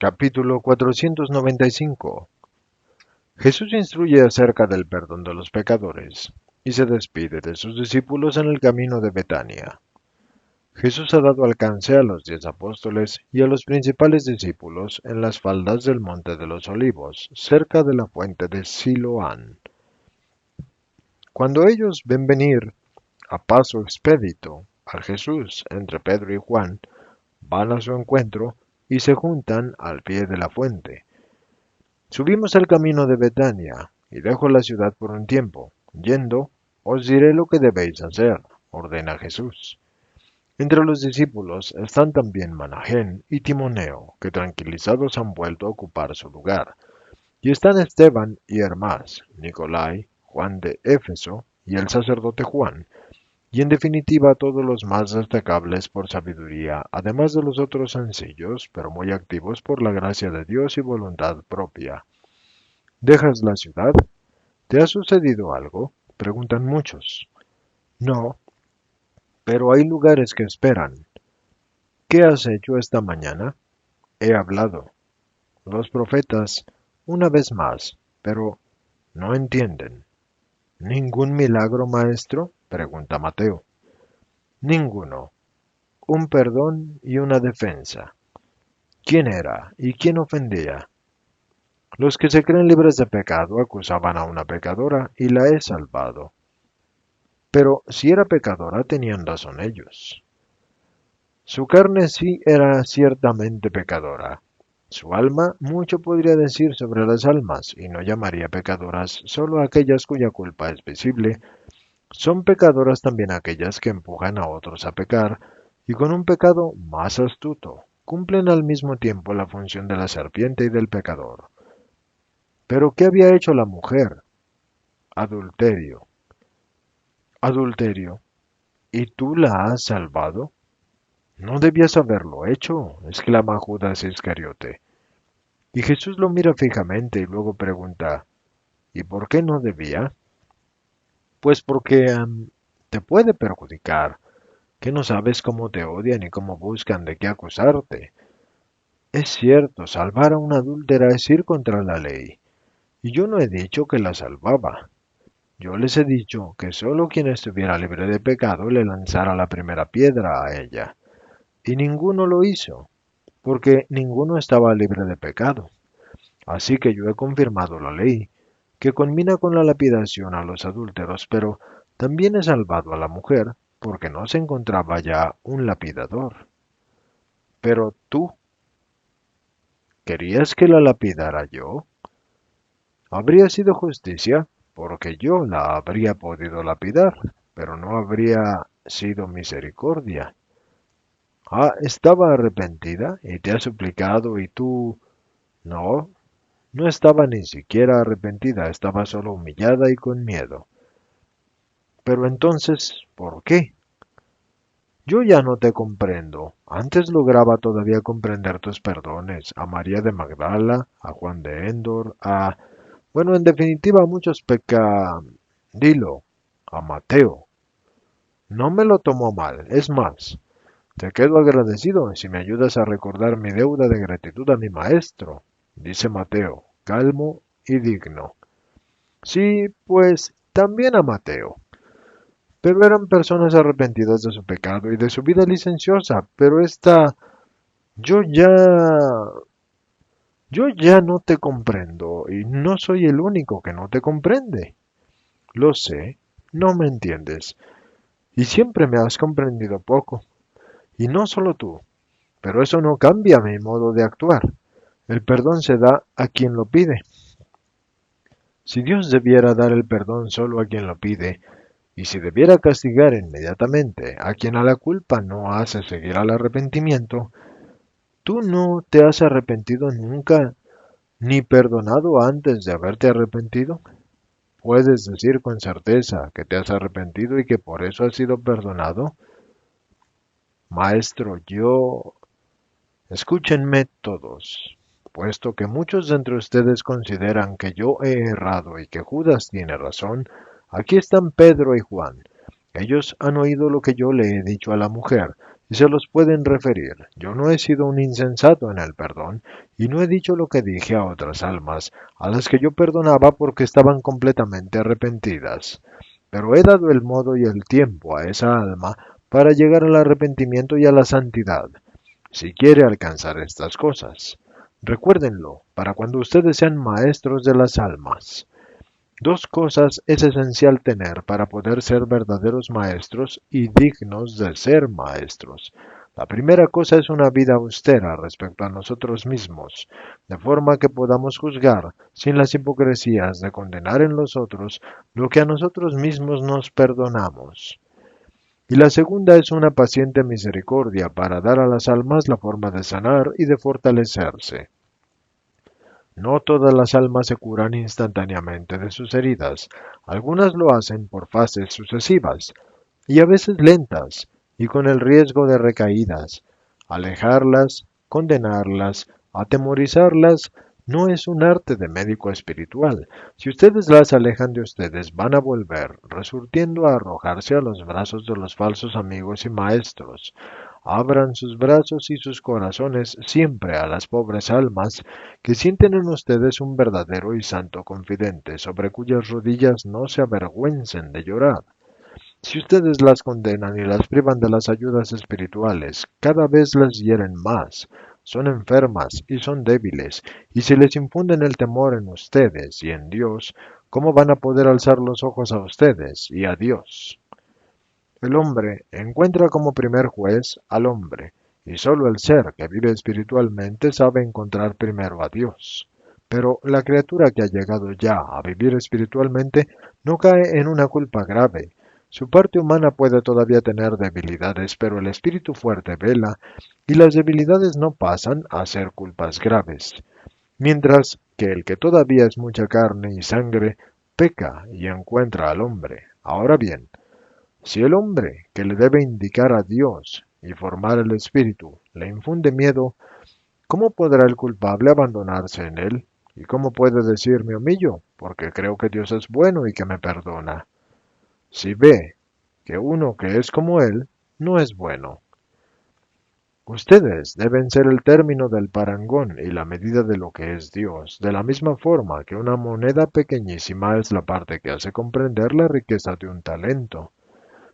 Capítulo 495. Jesús instruye acerca del perdón de los pecadores y se despide de sus discípulos en el camino de Betania. Jesús ha dado alcance a los 10 apóstoles y a los principales discípulos en las faldas del Monte de los Olivos, cerca de la fuente de Siloán. Cuando ellos ven venir a paso expedito a Jesús entre Pedro y Juan, van a su encuentro y se juntan al pie de la fuente. Subimos al camino de Betania, y dejo la ciudad por un tiempo. Yendo, os diré lo que debéis hacer, ordena Jesús. Entre los discípulos están también Manahén y Timoneo, que tranquilizados han vuelto a ocupar su lugar. Y están Esteban y Hermás, Nicolai, Juan de Éfeso y el sacerdote Juan, y en definitiva todos los más destacables por sabiduría, además de los otros sencillos, pero muy activos por la gracia de Dios y voluntad propia. ¿Dejas la ciudad? ¿Te ha sucedido algo? Preguntan muchos. No, pero hay lugares que esperan. ¿Qué has hecho esta mañana? He hablado. Los profetas, una vez más, pero no entienden. ¿Ningún milagro, maestro? Pregunta Mateo. Ninguno. Un perdón y una defensa. ¿Quién era y quién ofendía? Los que se creen libres de pecado acusaban a una pecadora y la he salvado. Pero si era pecadora, tenían razón ellos. Su carne sí era ciertamente pecadora. Su alma mucho podría decir sobre las almas, y no llamaría pecadoras solo aquellas cuya culpa es visible. Son pecadoras también aquellas que empujan a otros a pecar, y con un pecado más astuto, cumplen al mismo tiempo la función de la serpiente y del pecador. ¿Pero qué había hecho la mujer? Adulterio. Adulterio. ¿Y tú la has salvado? No debías haberlo hecho, exclama Judas Iscariote. Y Jesús lo mira fijamente y luego pregunta, ¿y por qué no debía? Pues porque te puede perjudicar, que no sabes cómo te odian y cómo buscan de qué acusarte. Es cierto, salvar a una adúltera es ir contra la ley, y yo no he dicho que la salvaba. Yo les he dicho que solo quien estuviera libre de pecado le lanzara la primera piedra a ella, y ninguno lo hizo, porque ninguno estaba libre de pecado. Así que yo he confirmado la ley, que culmina con la lapidación a los adúlteros, pero también he salvado a la mujer, porque no se encontraba ya un lapidador. Pero tú, ¿querías que la lapidara yo? Habría sido justicia, porque yo la habría podido lapidar, pero no habría sido misericordia. Ah, estaba arrepentida y te ha suplicado y tú... No, no estaba ni siquiera arrepentida, estaba solo humillada y con miedo. Pero entonces, ¿por qué? Yo ya no te comprendo. Antes lograba todavía comprender tus perdones. A María de Magdala, a Juan de Endor, a... Bueno, en definitiva, a muchos peca... Dilo, a Mateo. No me lo tomo mal, es más, te quedo agradecido si me ayudas a recordar mi deuda de gratitud a mi maestro, dice Mateo, calmo y digno. Sí, pues también a Mateo. Pero eran personas arrepentidas de su pecado y de su vida licenciosa. Pero esta, yo ya, yo ya no te comprendo y no soy el único que no te comprende. Lo sé, no me entiendes. Y siempre me has comprendido poco. Y no solo tú. Pero eso no cambia mi modo de actuar. El perdón se da a quien lo pide. Si Dios debiera dar el perdón solo a quien lo pide, y si debiera castigar inmediatamente a quien a la culpa no hace seguir al arrepentimiento, tú no te has arrepentido nunca, ni perdonado antes de haberte arrepentido. ¿Puedes decir con certeza que te has arrepentido y que por eso has sido perdonado? Maestro, yo... Escúchenme todos, puesto que muchos de entre ustedes consideran que yo he errado y que Judas tiene razón, aquí están Pedro y Juan. Ellos han oído lo que yo le he dicho a la mujer, y se los pueden referir. Yo no he sido un insensato en el perdón, y no he dicho lo que dije a otras almas, a las que yo perdonaba porque estaban completamente arrepentidas. Pero he dado el modo y el tiempo a esa alma para llegar al arrepentimiento y a la santidad, si quiere alcanzar estas cosas. Recuérdenlo, para cuando ustedes sean maestros de las almas. Dos cosas es esencial tener para poder ser verdaderos maestros y dignos de ser maestros. La primera cosa es una vida austera respecto a nosotros mismos, de forma que podamos juzgar, sin las hipocresías de condenar en los otros, lo que a nosotros mismos nos perdonamos. Y la segunda es una paciente misericordia para dar a las almas la forma de sanar y de fortalecerse. No todas las almas se curan instantáneamente de sus heridas, algunas lo hacen por fases sucesivas, y a veces lentas, y con el riesgo de recaídas. Alejarlas, condenarlas, atemorizarlas, no es un arte de médico espiritual. Si ustedes las alejan de ustedes, van a volver, resurtiendo a arrojarse a los brazos de los falsos amigos y maestros. Abran sus brazos y sus corazones siempre a las pobres almas que sienten en ustedes un verdadero y santo confidente, sobre cuyas rodillas no se avergüencen de llorar. Si ustedes las condenan y las privan de las ayudas espirituales, cada vez las hieren más. Son enfermas y son débiles, y si les infunden el temor en ustedes y en Dios, ¿cómo van a poder alzar los ojos a ustedes y a Dios? El hombre encuentra como primer juez al hombre, y sólo el ser que vive espiritualmente sabe encontrar primero a Dios. Pero la criatura que ha llegado ya a vivir espiritualmente no cae en una culpa grave. Su parte humana puede todavía tener debilidades, pero el espíritu fuerte vela, y las debilidades no pasan a ser culpas graves. Mientras que el que todavía es mucha carne y sangre, peca y encuentra al hombre. Ahora bien, si el hombre, que le debe indicar a Dios y formar el espíritu, le infunde miedo, ¿cómo podrá el culpable abandonarse en él? ¿Y cómo puede decir me humillo? Porque creo que Dios es bueno y que me perdona. Si ve que uno que es como él no es bueno. Ustedes deben ser el término del parangón y la medida de lo que es Dios, de la misma forma que una moneda pequeñísima es la parte que hace comprender la riqueza de un talento.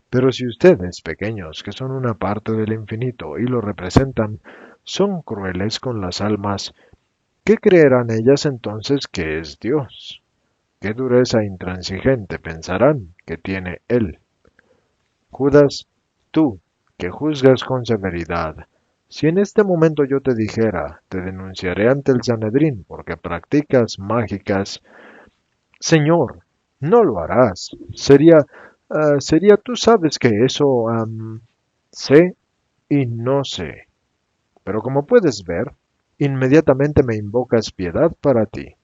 Pero si ustedes, pequeños, que son una parte del infinito y lo representan, son crueles con las almas, ¿qué creerán ellas entonces que es Dios? ¿Qué dureza intransigente pensarán que tiene Él? Judas, tú, que juzgas con severidad, si en este momento yo te dijera, te denunciaré ante el Sanedrín porque practicas mágicas, Señor, no lo harás. Sería, tú sabes que eso, sé y no sé. Pero como puedes ver, inmediatamente me invocas piedad para ti.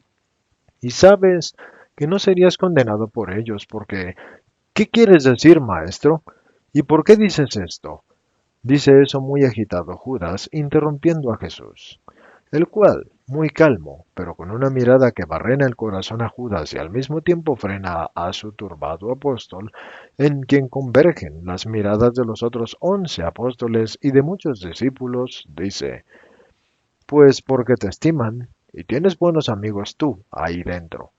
Y sabes que no serías condenado por ellos, porque, ¿qué quieres decir, maestro? ¿Y por qué dices esto? Dice eso muy agitado Judas, interrumpiendo a Jesús, el cual, muy calmo, pero con una mirada que barrena el corazón a Judas y al mismo tiempo frena a su turbado apóstol, en quien convergen las miradas de los otros 11 apóstoles y de muchos discípulos, dice, pues porque te estiman, y tienes buenos amigos tú ahí dentro.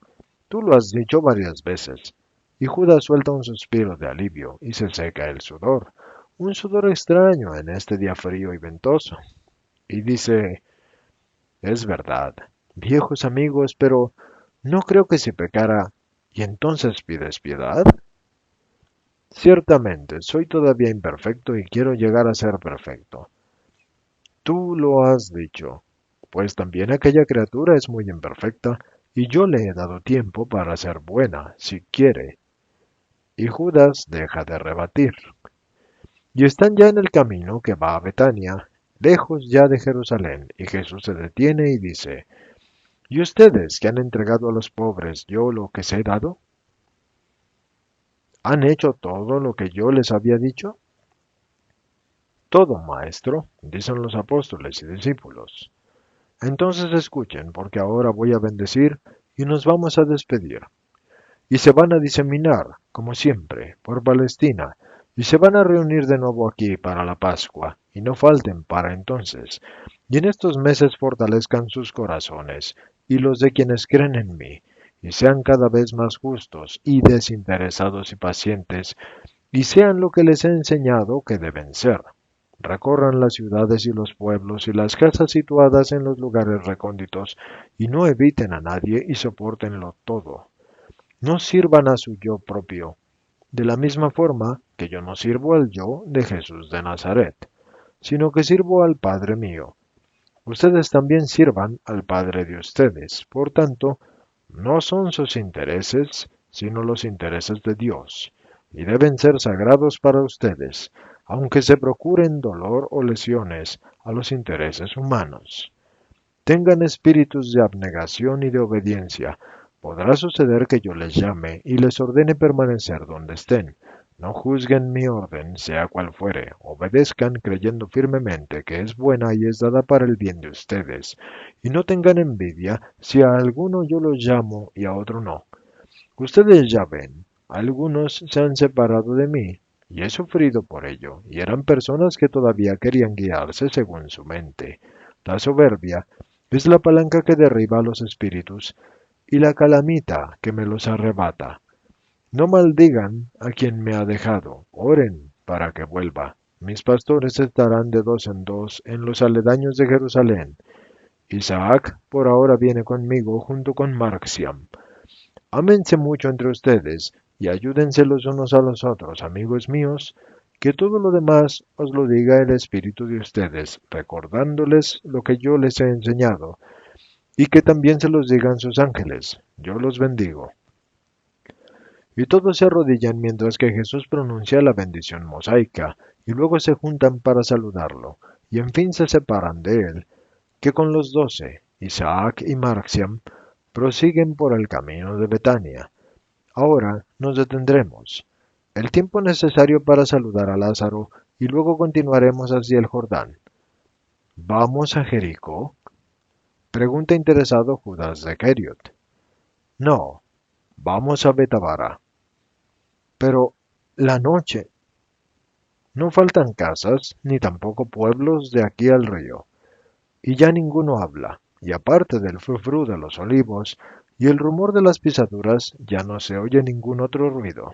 Tú lo has dicho varias veces. Y Judas suelta un suspiro de alivio y se seca el sudor, un sudor extraño en este día frío y ventoso. Y dice, es verdad, viejos amigos, pero no creo que si pecara, ¿y entonces pides piedad? Ciertamente, soy todavía imperfecto y quiero llegar a ser perfecto. Tú lo has dicho, pues también aquella criatura es muy imperfecta, y yo le he dado tiempo para ser buena, si quiere. Y Judas deja de rebatir. Y están ya en el camino que va a Betania, lejos ya de Jerusalén, y Jesús se detiene y dice, ¿y ustedes que han entregado a los pobres yo lo que se he dado? ¿Han hecho todo lo que yo les había dicho? Todo, maestro, dicen los apóstoles y discípulos. Entonces escuchen, porque ahora voy a bendecir y nos vamos a despedir. Y se van a diseminar, como siempre, por Palestina, y se van a reunir de nuevo aquí para la Pascua, y no falten para entonces. Y en estos meses fortalezcan sus corazones, y los de quienes creen en mí, y sean cada vez más justos y desinteresados y pacientes, y sean lo que les he enseñado que deben ser. Recorran las ciudades y los pueblos y las casas situadas en los lugares recónditos, y no eviten a nadie y sopórtenlo todo. No sirvan a su yo propio, de la misma forma que yo no sirvo al yo de Jesús de Nazaret, sino que sirvo al Padre mío. Ustedes también sirvan al Padre de ustedes. Por tanto, no son sus intereses, sino los intereses de Dios, y deben ser sagrados para ustedes, aunque se procuren dolor o lesiones a los intereses humanos. Tengan espíritus de abnegación y de obediencia. Podrá suceder que yo les llame y les ordene permanecer donde estén. No juzguen mi orden, sea cual fuere. Obedezcan creyendo firmemente que es buena y es dada para el bien de ustedes. Y no tengan envidia si a alguno yo los llamo y a otro no. Ustedes ya ven, algunos se han separado de mí, y he sufrido por ello, y eran personas que todavía querían guiarse según su mente. La soberbia es la palanca que derriba a los espíritus, y la calamita que me los arrebata. No maldigan a quien me ha dejado, oren para que vuelva. Mis pastores estarán de dos en dos en los aledaños de Jerusalén. Isaac por ahora viene conmigo junto con Marxiam. Ámense mucho entre ustedes y ayúdense los unos a los otros, amigos míos, que todo lo demás os lo diga el Espíritu de ustedes, recordándoles lo que yo les he enseñado, y que también se los digan sus ángeles. Yo los bendigo. Y todos se arrodillan mientras que Jesús pronuncia la bendición mosaica, y luego se juntan para saludarlo, y en fin se separan de él, que con los 12, Isaac y Marxiam, prosiguen por el camino de Betania. Ahora nos detendremos el tiempo necesario para saludar a Lázaro y luego continuaremos hacia el Jordán. ¿Vamos a Jericó? Pregunta interesado Judas de Keriot. No, vamos a Betabara. Pero la noche. No faltan casas, ni tampoco pueblos de aquí al río. Y ya ninguno habla, y aparte del frufru de los olivos y el rumor de las pisaduras, ya no se oye ningún otro ruido.